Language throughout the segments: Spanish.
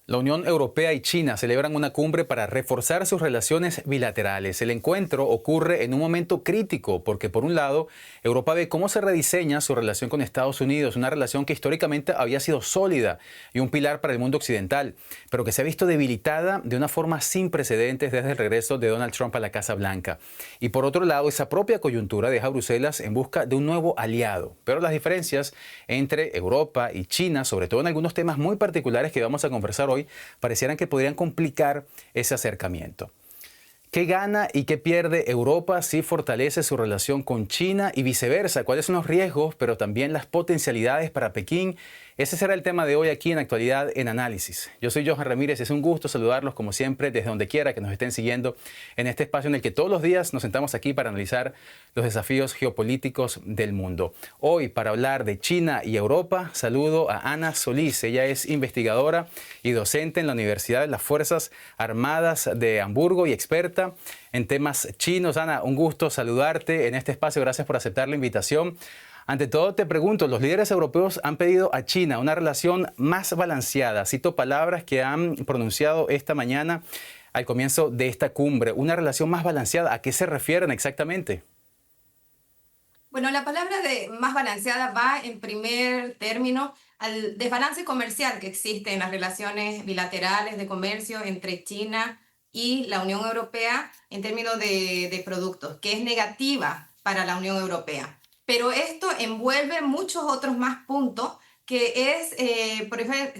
La Unión Europea y China celebran una cumbre para reforzar sus relaciones bilaterales. El encuentro ocurre en un momento crítico porque, por un lado, Europa ve cómo se rediseña su relación con Estados Unidos, una relación que históricamente había sido sólida y un pilar para el mundo occidental, pero que se ha visto debilitada de una forma sin precedentes desde el regreso de Donald Trump a la Casa Blanca. Y por otro lado, esa propia coyuntura deja a Bruselas en busca de un nuevo aliado. Pero las diferencias entre Europa y China, sobre todo en algunos temas muy particulares que vamos a conversar hoy, parecieran que podrían complicar ese acercamiento. ¿Qué gana y qué pierde Europa si fortalece su relación con China y viceversa? ¿Cuáles son los riesgos, pero también las potencialidades para Pekín? Ese será el tema de hoy aquí en Actualidad en Análisis. Yo soy Johan Ramírez y es un gusto saludarlos como siempre desde donde quiera que nos estén siguiendo en este espacio en el que todos los días nos sentamos aquí para analizar los desafíos geopolíticos del mundo. Hoy, para hablar de China y Europa, saludo a Ana Solís. Ella es investigadora y docente en la Universidad de las Fuerzas Armadas de Hamburgo y experta en temas chinos. Ana, un gusto saludarte en este espacio. Gracias por aceptar la invitación. Ante todo, te pregunto, los líderes europeos han pedido a China una relación más balanceada. Cito palabras que han pronunciado esta mañana al comienzo de esta cumbre. Una relación más balanceada, ¿a qué se refieren exactamente? Bueno, la palabra de más balanceada va en primer término al desbalance comercial que existe en las relaciones bilaterales de comercio entre China y la Unión Europea en términos de productos, que es negativa para la Unión Europea. Pero esto envuelve muchos otros más puntos, que es,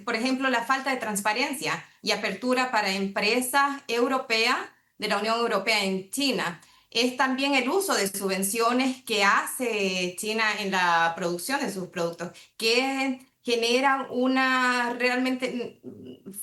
por ejemplo, la falta de transparencia y apertura para empresas europeas de la Unión Europea en China. Es también el uso de subvenciones que hace China en la producción de sus productos, que generan una realmente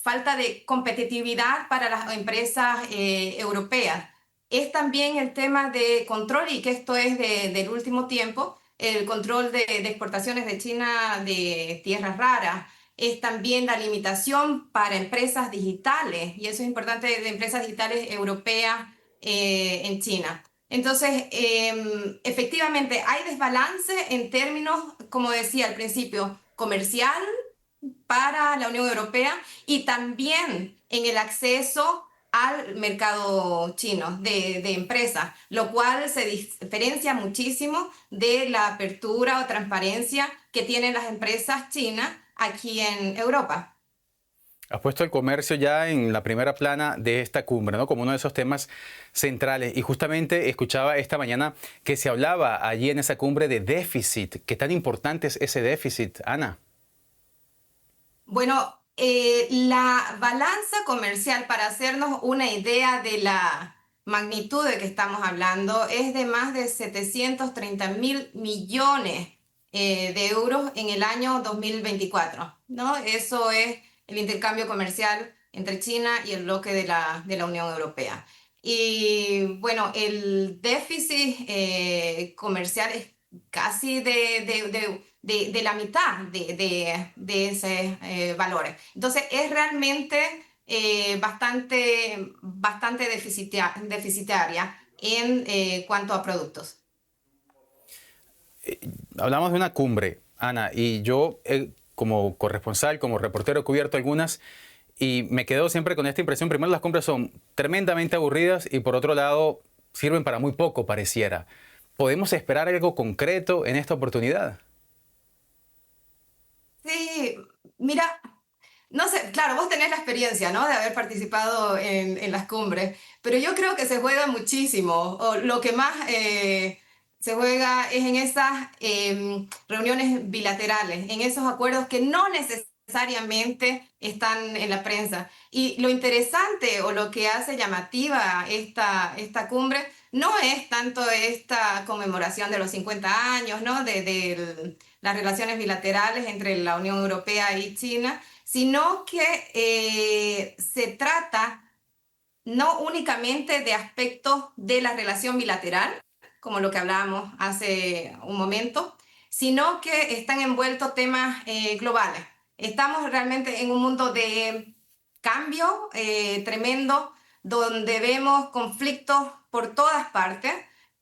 falta de competitividad para las empresas europeas. Es también el tema de control, y que esto es del último tiempo, el control de exportaciones de China de tierras raras. Es también la limitación para empresas digitales, y eso es importante, de empresas digitales europeas en China. Entonces, efectivamente, hay desbalance en términos, como decía al principio, comercial para la Unión Europea, y también en el acceso al mercado chino de empresas, lo cual se diferencia muchísimo de la apertura o transparencia que tienen las empresas chinas aquí en Europa. Has puesto el comercio ya en la primera plana de esta cumbre, ¿no? Como uno de esos temas centrales. Y justamente escuchaba esta mañana que se hablaba allí en esa cumbre de déficit. ¿Qué tan importante es ese déficit, Ana? Bueno, la balanza comercial, para hacernos una idea de la magnitud de que estamos hablando, es de más de 730.000 millones de euros en el año 2024, ¿no? Eso es el intercambio comercial entre China y el bloque de la Unión Europea. Y bueno, el déficit comercial es casi de la mitad de esos valores. Entonces es realmente bastante deficitaria en cuanto a productos. Hablamos de una cumbre, Ana, y yo como corresponsal, como reportero, he cubierto algunas y me quedo siempre con esta impresión. Primero, las cumbres son tremendamente aburridas y por otro lado, sirven para muy poco, pareciera. ¿Podemos esperar algo concreto en esta oportunidad? Sí, mira, no sé, claro, vos tenés la experiencia, ¿no? De haber participado en las cumbres, pero yo creo que se juega muchísimo, o lo que más se juega es en esas reuniones bilaterales, en esos acuerdos que no necesariamente están en la prensa. Y lo interesante, o lo que hace llamativa esta cumbre, no es tanto esta conmemoración de los 50 años, ¿no? De las relaciones bilaterales entre la Unión Europea y China, sino que se trata no únicamente de aspectos de la relación bilateral, como lo que hablábamos hace un momento, sino que están envueltos temas globales. Estamos realmente en un mundo de cambio tremendo, donde vemos conflictos por todas partes,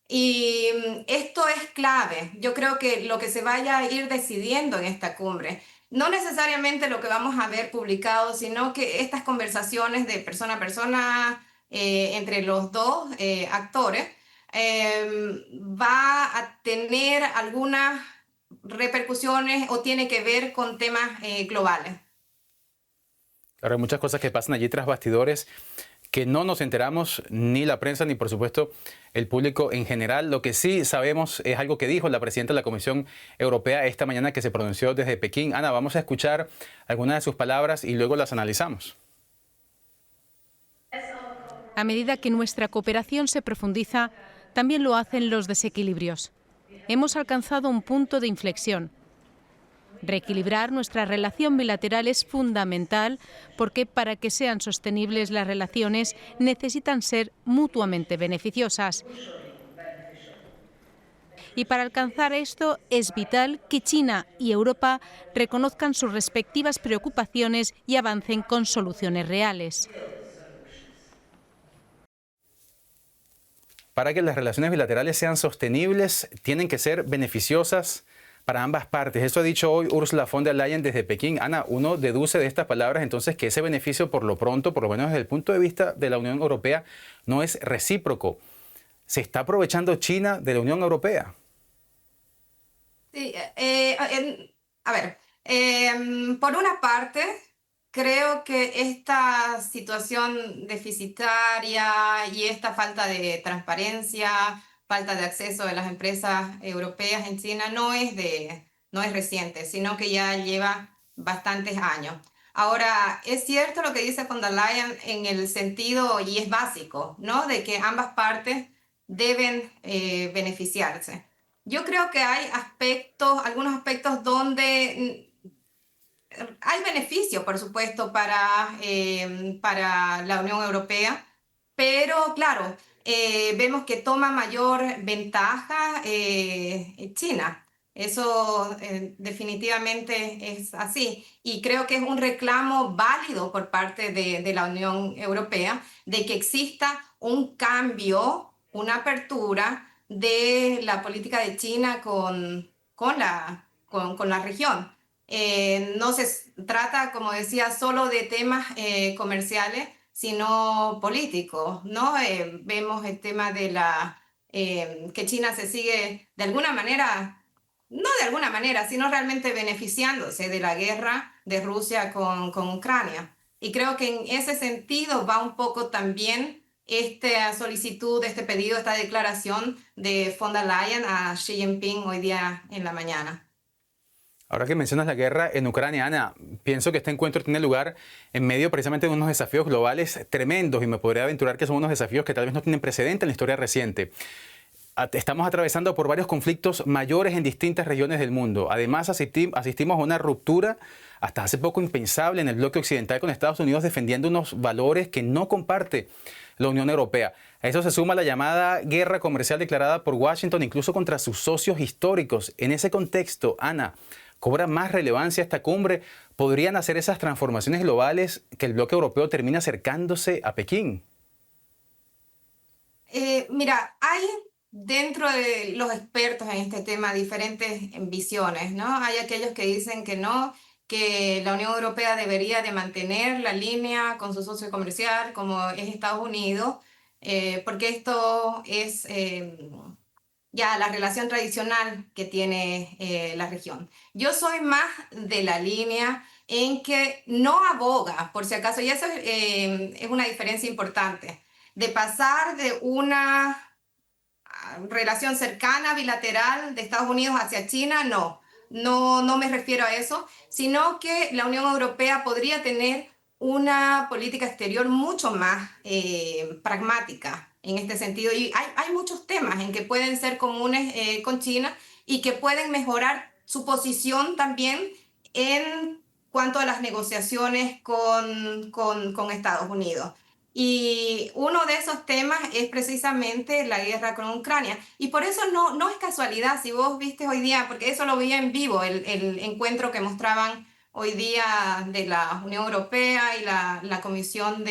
y esto es clave. Yo creo que lo que se vaya a ir decidiendo en esta cumbre no necesariamente lo que vamos a ver publicado, sino que estas conversaciones de persona a persona entre los dos actores va a tener algunas repercusiones o tiene que ver con temas globales. Claro, hay muchas cosas que pasan allí tras bastidores que no nos enteramos ni la prensa ni por supuesto el público en general. Lo que sí sabemos es algo que dijo la presidenta de la Comisión Europea esta mañana, que se pronunció desde Pekín. Ana, vamos a escuchar algunas de sus palabras y luego las analizamos. A medida que nuestra cooperación se profundiza, también lo hacen los desequilibrios. Hemos alcanzado un punto de inflexión. Reequilibrar nuestra relación bilateral es fundamental porque para que sean sostenibles las relaciones necesitan ser mutuamente beneficiosas. Y para alcanzar esto es vital que China y Europa reconozcan sus respectivas preocupaciones y avancen con soluciones reales. Para que las relaciones bilaterales sean sostenibles, tienen que ser beneficiosas para ambas partes. Eso ha dicho hoy Ursula von der Leyen desde Pekín. Ana, uno deduce de estas palabras entonces que ese beneficio, por lo pronto, por lo menos desde el punto de vista de la Unión Europea, no es recíproco. ¿Se está aprovechando China de la Unión Europea? Sí, a ver, por una parte, creo que esta situación deficitaria y esta falta de transparencia, falta de acceso de las empresas europeas en China no es reciente, sino que ya lleva bastantes años. Ahora, es cierto lo que dice von der Leyen en el sentido, y es básico, ¿no? De que ambas partes deben beneficiarse. Yo creo que hay algunos aspectos donde hay beneficios, por supuesto, para la Unión Europea, pero claro, vemos que toma mayor ventaja China. Eso definitivamente es así. Y creo que es un reclamo válido por parte de la Unión Europea de que exista un cambio, una apertura de la política de China con la región. No se trata, como decía, solo de temas comerciales, sino políticos, ¿no? Vemos el tema de que China se sigue de alguna manera, no de alguna manera, sino realmente beneficiándose de la guerra de Rusia con Ucrania. Y creo que en ese sentido va un poco también esta solicitud, este pedido, esta declaración de von der Leyen a Xi Jinping hoy día en la mañana. Ahora que mencionas la guerra en Ucrania, Ana, pienso que este encuentro tiene lugar en medio precisamente de unos desafíos globales tremendos y me podría aventurar que son unos desafíos que tal vez no tienen precedente en la historia reciente. Estamos atravesando por varios conflictos mayores en distintas regiones del mundo. Además, asistimos a una ruptura hasta hace poco impensable en el bloque occidental con Estados Unidos defendiendo unos valores que no comparte la Unión Europea. A eso se suma la llamada guerra comercial declarada por Washington incluso contra sus socios históricos. En ese contexto, Ana, ¿cobra más relevancia esta cumbre? ¿Podrían hacer esas transformaciones globales que el bloque europeo termina acercándose a Pekín? Mira, hay dentro de los expertos en este tema diferentes visiones, ¿no? Hay aquellos que dicen que no, que la Unión Europea debería de mantener la línea con su socio comercial como es Estados Unidos, porque esto es ya la relación tradicional que tiene la región. Yo soy más de la línea en que no aboga, por si acaso, y eso es una diferencia importante, de pasar de una relación cercana, bilateral de Estados Unidos hacia China, no me refiero a eso, sino que la Unión Europea podría tener una política exterior mucho más pragmática en este sentido. Y hay muchos temas en que pueden ser comunes con China y que pueden mejorar su posición también en cuanto a las negociaciones con Estados Unidos. Y uno de esos temas es precisamente la guerra con Ucrania. Y por eso no es casualidad, si vos viste hoy día, porque eso lo vi en vivo, el encuentro que mostraban hoy día de la Unión Europea y la Comisión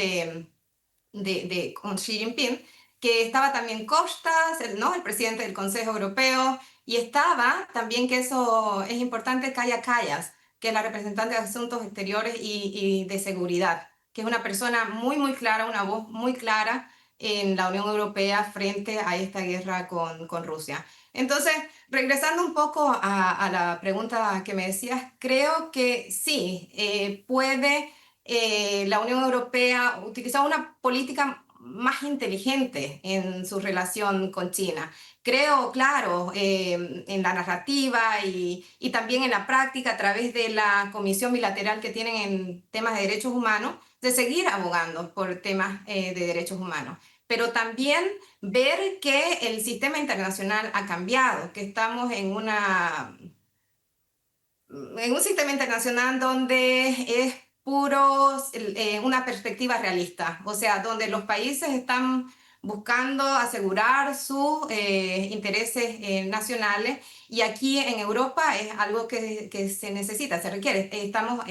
con Xi Jinping, que estaba también Costas, ¿no? El presidente del Consejo Europeo, y estaba también, que eso es importante, Kaja Kallas, que es la representante de Asuntos Exteriores y de Seguridad, que es una persona muy, muy clara, una voz muy clara en la Unión Europea frente a esta guerra con Rusia. Entonces, regresando un poco a la pregunta que me decías, creo que sí, puede la Unión Europea utilizar una política más inteligente en su relación con China. Creo, claro, en la narrativa y también en la práctica a través de la comisión bilateral que tienen en temas de derechos humanos, de seguir abogando por temas de derechos humanos. Pero también ver que el sistema internacional ha cambiado, que estamos en un sistema internacional donde es una perspectiva realista, o sea, donde los países están buscando asegurar sus intereses nacionales y aquí en Europa es algo que se necesita, se requiere. Estamos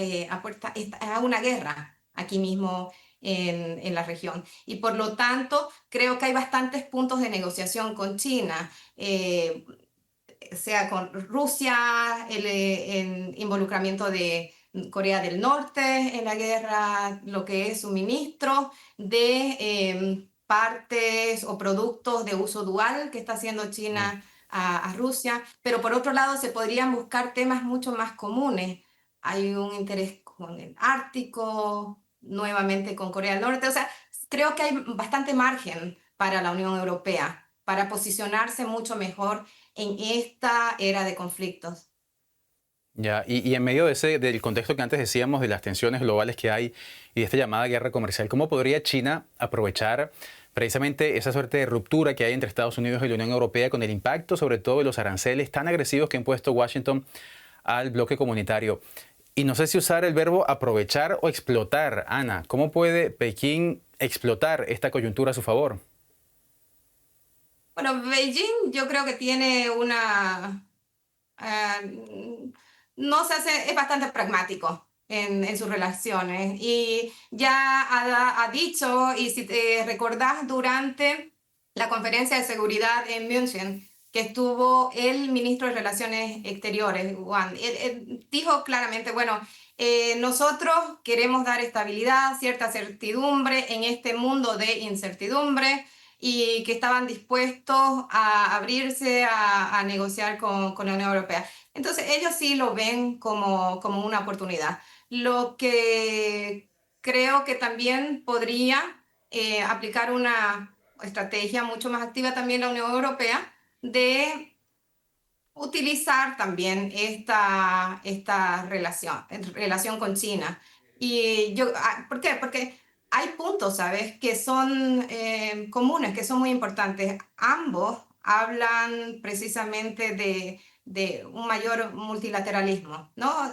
a una guerra aquí mismo en la región y por lo tanto creo que hay bastantes puntos de negociación con China. Sea con Rusia, el involucramiento de Corea del Norte en la guerra, lo que es suministro de partes o productos de uso dual que está haciendo Mm. China a Rusia, pero por otro lado se podrían buscar temas mucho más comunes. Hay un interés con el Ártico, nuevamente con Corea del Norte, o sea, creo que hay bastante margen para la Unión Europea para posicionarse mucho mejor en esta era de conflictos. Ya, y en medio de del contexto que antes decíamos de las tensiones globales que hay y de esta llamada guerra comercial, ¿cómo podría China aprovechar precisamente esa suerte de ruptura que hay entre Estados Unidos y la Unión Europea con el impacto sobre todo de los aranceles tan agresivos que ha impuesto Washington al bloque comunitario? Y no sé si usar el verbo aprovechar o explotar, Ana. ¿Cómo puede Pekín explotar esta coyuntura a su favor? Bueno, Beijing yo creo que tiene eh, no se hace, es bastante pragmático en sus relaciones y ya ha dicho, y si te recordás durante la conferencia de seguridad en München, que estuvo el ministro de Relaciones Exteriores, Wang, él dijo claramente, bueno, nosotros queremos dar estabilidad, cierta certidumbre en este mundo de incertidumbre y que estaban dispuestos a abrirse a negociar con la Unión Europea. Entonces ellos sí lo ven como una oportunidad. Lo que creo que también podría aplicar una estrategia mucho más activa también la Unión Europea de utilizar también esta relación con China. ¿Por qué? Porque hay puntos, ¿sabes?, que son comunes, que son muy importantes. Ambos hablan precisamente de un mayor multilateralismo, ¿no?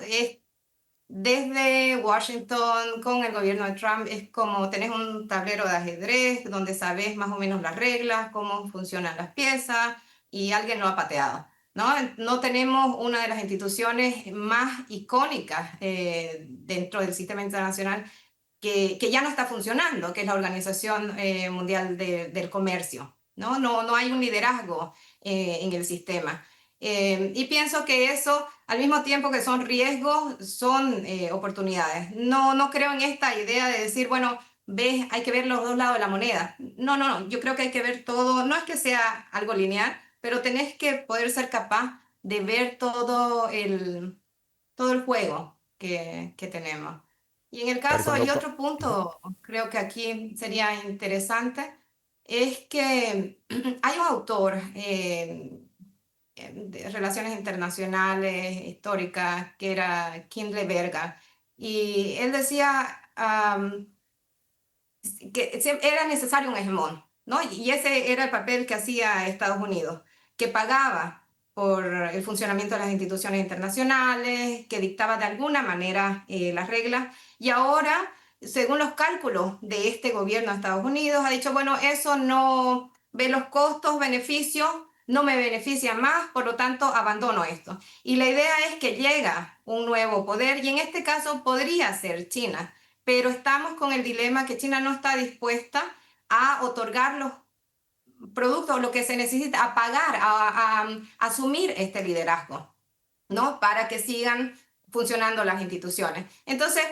Desde Washington con el gobierno de Trump es como tenés un tablero de ajedrez donde sabes más o menos las reglas, cómo funcionan las piezas y alguien lo ha pateado, ¿no? No tenemos una de las instituciones más icónicas dentro del sistema internacional que ya no está funcionando, que es la Organización Mundial del Comercio, ¿no? No hay un liderazgo en el sistema. Y pienso que eso, al mismo tiempo que son riesgos, son oportunidades. No creo en esta idea de decir, bueno, ves, hay que ver los dos lados de la moneda. No, yo creo que hay que ver todo, no es que sea algo lineal, pero tenés que poder ser capaz de ver todo el juego que tenemos. Y en el A ver, caso, y cuando... otro Ujú. punto, creo que aquí sería interesante, es que hay un autor de relaciones internacionales, históricas, que era Kindle Verga, y él decía que era necesario un hegemón, ¿no? Y ese era el papel que hacía Estados Unidos, que pagaba por el funcionamiento de las instituciones internacionales, que dictaba de alguna manera las reglas, y ahora, según los cálculos de este gobierno de Estados Unidos, ha dicho, bueno, eso no ve los costos, beneficios, no me beneficia más, por lo tanto, abandono esto. Y la idea es que llega un nuevo poder, y en este caso podría ser China, pero estamos con el dilema que China no está dispuesta a otorgar los productos, lo que se necesita, a pagar, a asumir este liderazgo, ¿no? Para que sigan funcionando las instituciones. Entonces,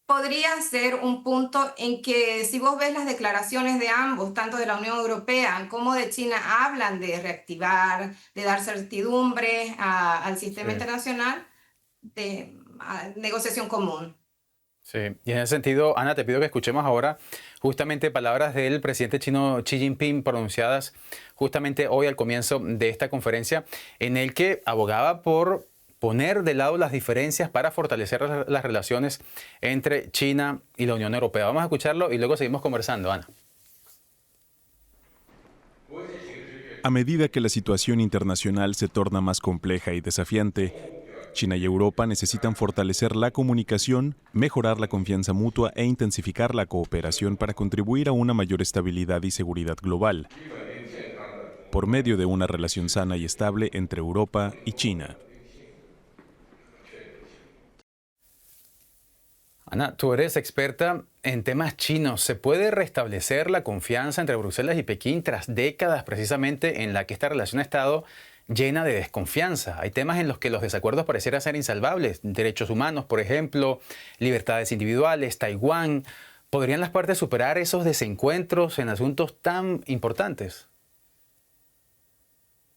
podría ser un punto en que si vos ves las declaraciones de ambos, tanto de la Unión Europea como de China, hablan de reactivar, de dar certidumbre al sistema Sí. internacional de negociación común. Sí, y en ese sentido, Ana, te pido que escuchemos ahora justamente palabras del presidente chino Xi Jinping pronunciadas justamente hoy al comienzo de esta conferencia, en el que abogaba por poner de lado las diferencias para fortalecer las relaciones entre China y la Unión Europea. Vamos a escucharlo y luego seguimos conversando, Ana. A medida que la situación internacional se torna más compleja y desafiante, China y Europa necesitan fortalecer la comunicación, mejorar la confianza mutua e intensificar la cooperación para contribuir a una mayor estabilidad y seguridad global, por medio de una relación sana y estable entre Europa y China. Ana, tú eres experta en temas chinos. ¿Se puede restablecer la confianza entre Bruselas y Pekín tras décadas precisamente en la que esta relación ha estado llena de desconfianza? Hay temas en los que los desacuerdos parecieran ser insalvables. Derechos humanos, por ejemplo, libertades individuales, Taiwán. ¿Podrían las partes superar esos desencuentros en asuntos tan importantes?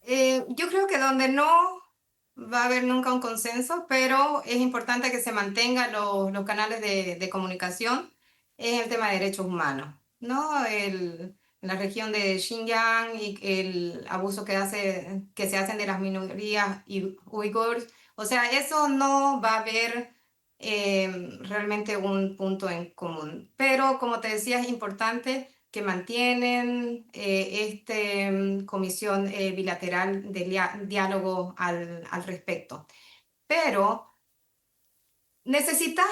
Yo creo que donde no va a haber nunca un consenso, pero es importante que se mantengan los canales de comunicación, es el tema de derechos humanos, ¿no? En la región de Xinjiang y el abuso que se hacen de las minorías uigures. O sea, eso no va a haber realmente un punto en común. Pero como te decía, es importante que mantienen comisión bilateral de diálogo al respecto. Pero necesitas,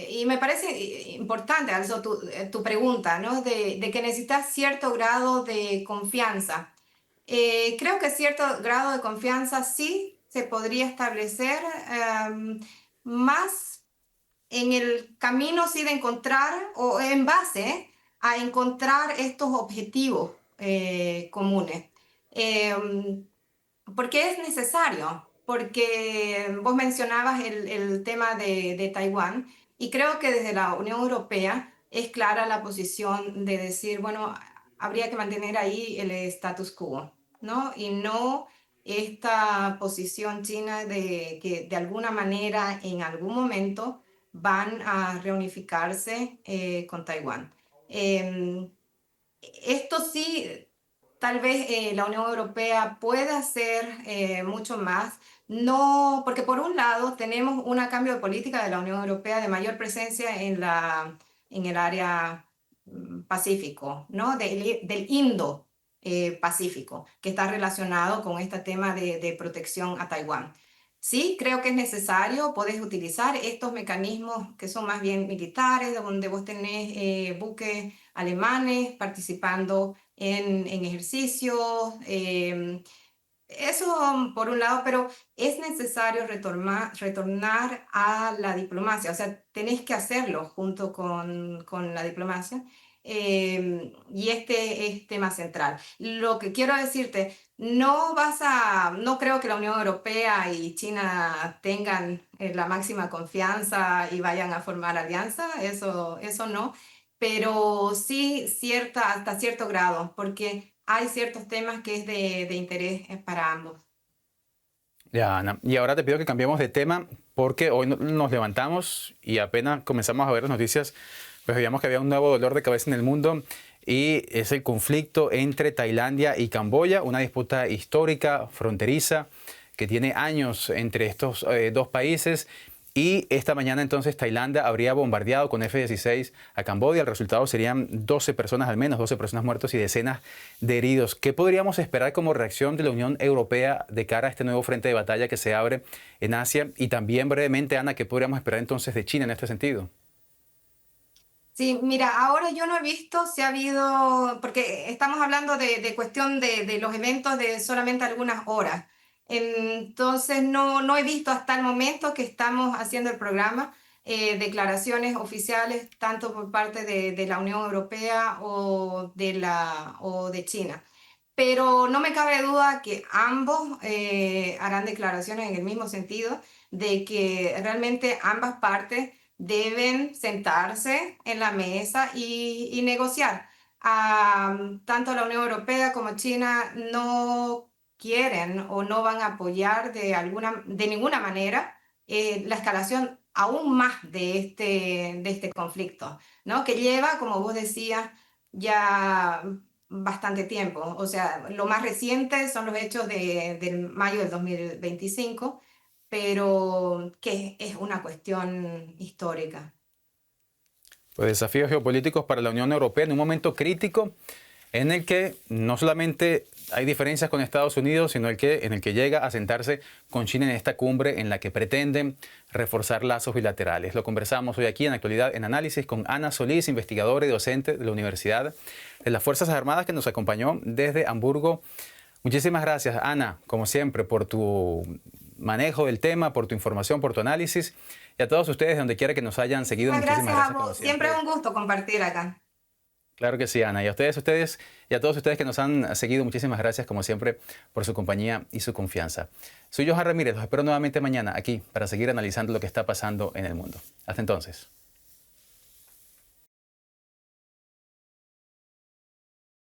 y me parece importante, also tu pregunta, ¿no? De que necesitas cierto grado de confianza. Creo que cierto grado de confianza sí se podría establecer más en el camino sí de encontrar o en base a encontrar estos objetivos comunes. Em, ¿Por qué es necesario? Porque vos mencionabas el tema de Taiwán y creo que desde la Unión Europea es clara la posición de decir, bueno, habría que mantener ahí el status quo, ¿no? Y no esta posición china de que de alguna manera en algún momento van a reunificarse con Taiwán. Esto sí, tal vez la Unión Europea pueda hacer mucho más. No, porque por un lado tenemos un cambio de política de la Unión Europea de mayor presencia en el área Pacífico, ¿no? Del Indo-Pacífico, que está relacionado con este tema de protección a Taiwán. Sí, creo que es necesario, podés utilizar estos mecanismos que son más bien militares, donde vos tenés buques alemanes participando en ejercicios. Eso por un lado, pero es necesario retornar a la diplomacia, o sea, tenés que hacerlo junto con la diplomacia. Y este es tema central. Lo que quiero decirte, no creo que la Unión Europea y China tengan la máxima confianza y vayan a formar alianza, eso no, pero sí hasta cierto grado, porque hay ciertos temas que es de interés para ambos. Ya, Ana. Y ahora te pido que cambiemos de tema porque hoy nos levantamos y apenas comenzamos a ver las noticias, pues veíamos que había un nuevo dolor de cabeza en el mundo y es el conflicto entre Tailandia y Camboya, una disputa histórica, fronteriza, que tiene años entre estos dos países. Y esta mañana entonces Tailandia habría bombardeado con F-16 a Camboya. El resultado serían 12 personas al menos, 12 personas muertas y decenas de heridos. ¿Qué podríamos esperar como reacción de la Unión Europea de cara a este nuevo frente de batalla que se abre en Asia? Y también brevemente, Ana, ¿qué podríamos esperar entonces de China en este sentido? Sí, mira, ahora yo no he visto si ha habido, porque estamos hablando de cuestión de los eventos de solamente algunas horas. Entonces, no he visto hasta el momento que estamos haciendo el programa declaraciones oficiales, tanto por parte de la Unión Europea o de China. Pero no me cabe duda que ambos harán declaraciones en el mismo sentido. de que realmente ambas partes deben sentarse en la mesa y negociar. Tanto la Unión Europea como China no quieren o no van a apoyar de ninguna manera la escalación aún más de este conflicto, ¿no? Que lleva, como vos decías, ya bastante tiempo. O sea, lo más reciente son los hechos de mayo del 2025, pero que es una cuestión histórica. Pues desafíos geopolíticos para la Unión Europea en un momento crítico en el que no solamente hay diferencias con Estados Unidos, sino en el que llega a sentarse con China en esta cumbre en la que pretenden reforzar lazos bilaterales. Lo conversamos hoy aquí en Actualidad en Análisis con Ana Solís, investigadora y docente de la Universidad de las Fuerzas Armadas, que nos acompañó desde Hamburgo. Muchísimas gracias, Ana, como siempre, por tu manejo del tema, por tu información, por tu análisis. Y a todos ustedes, donde quiera que nos hayan seguido, muchísimas Gracias gracias. a vos. Siempre es un gusto compartir acá. Claro que sí, Ana. Y a ustedes y a todos ustedes que nos han seguido, muchísimas gracias, como siempre, por su compañía y su confianza. Soy Johan Ramírez, los espero nuevamente mañana aquí para seguir analizando lo que está pasando en el mundo. Hasta entonces.